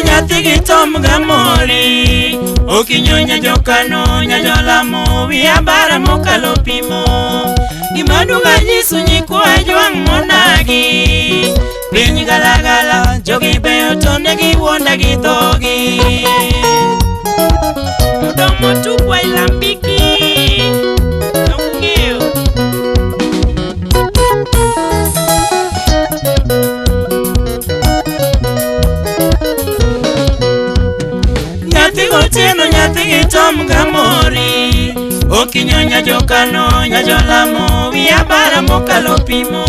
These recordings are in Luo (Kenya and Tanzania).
nyathi gi tom gamori, okinyonya jokano nyajolamo wiya bara mokalo pimo. Gimaduga nyisu nyikwa jwang' monagi, piny galagala jogi beyo to negi wuonda gi dhogi. Mudomo tukwa ilambiki nong'eyo. Nyathi gotieno nyathi gi tom gamori, okinyonya jokano nyajolamo wiya bara mokalo pimo.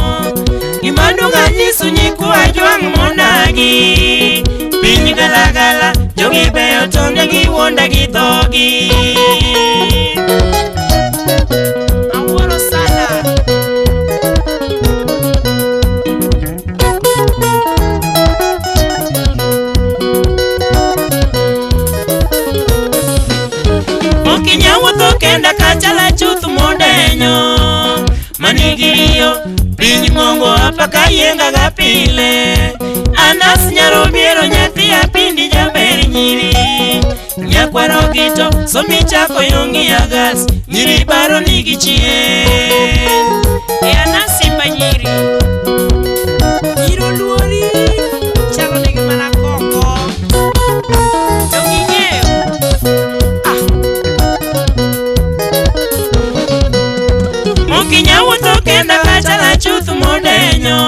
Gimaduga nyisu nyikwa jwang' monagi, piny galagala jogi beyo to negi wuonda gi dhogi. Awuoro sana. Okinyawuotho kenda kachala chuth modenyo, manigiriyo piny ng'ongo apaka yenga ga pile. Anas nyaro biero nyathi apindi jaber nyiri, nyakwaro gito somi chako yongi agas, nyiri baro nigi chien. Anas simba nyiri, nyiro luori chalo nigi mana koko. Dongi ng'eyo Mokinyawuotho kenda kachala chuth modenyo,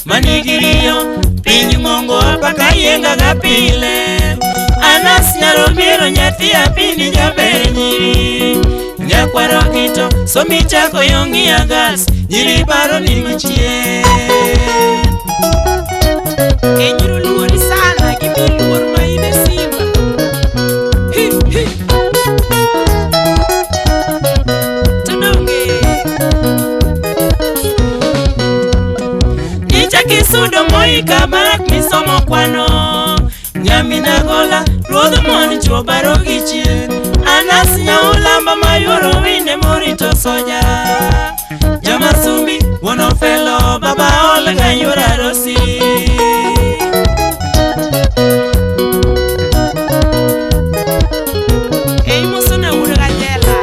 manigiriyo piny ng'ongo apaka yenga ga pile. Anas nyaro biero nyathi apindi jaber nyiri, nyakwaro gito somi chako yongi agas, nyiri baro nigi chien. Nyiro luori sana, gibi luor ma ine simba. Kisudo moika barak misomo kwano, nyamina gola ruodho mon chuo baro gi chien. Anas nyaulamba mayoro wine morito soja, Jamasumbi wono felo baba olga yura rosi. Musona urga jela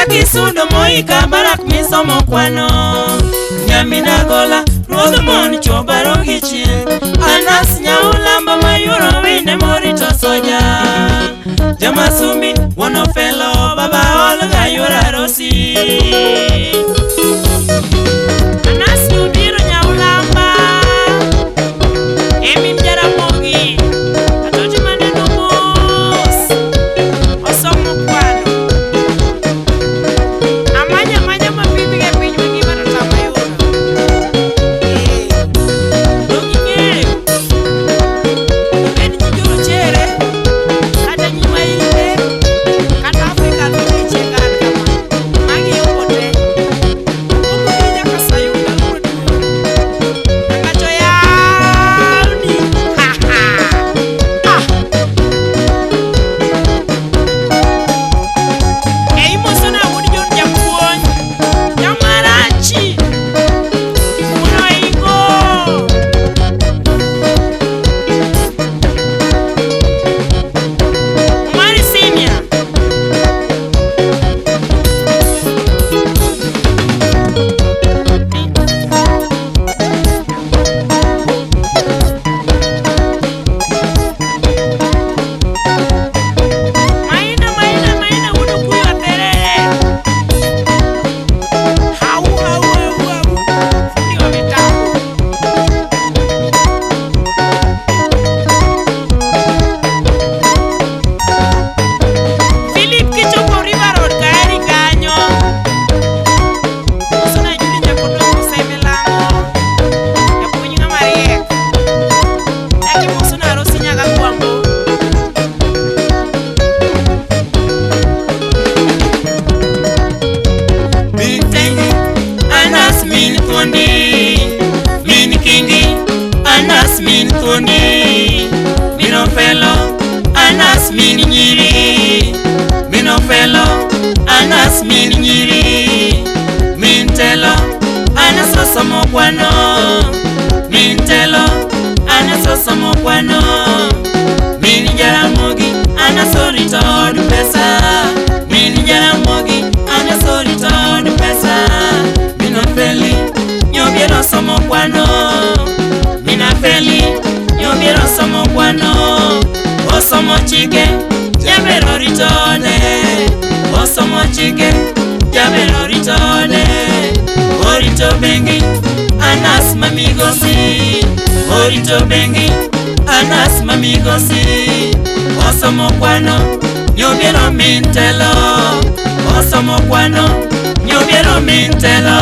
Kisudo moika barak misomo kwano, nyamina gola ruodho mon chuo baro gi chien. Anas nyaulamba mayuro wine morito soja, Jamasumbi wono felo baba olga yura rosi. Anas nyubiro nyaulamba emi mjara mogi, atoti maneno mos osomo kwano. Kata nyuma ile, kata Afrika mamigosi orito bengi Anas mamigosi osomo kwano nyobiero mintelo osomo kwano nyobiero mintelo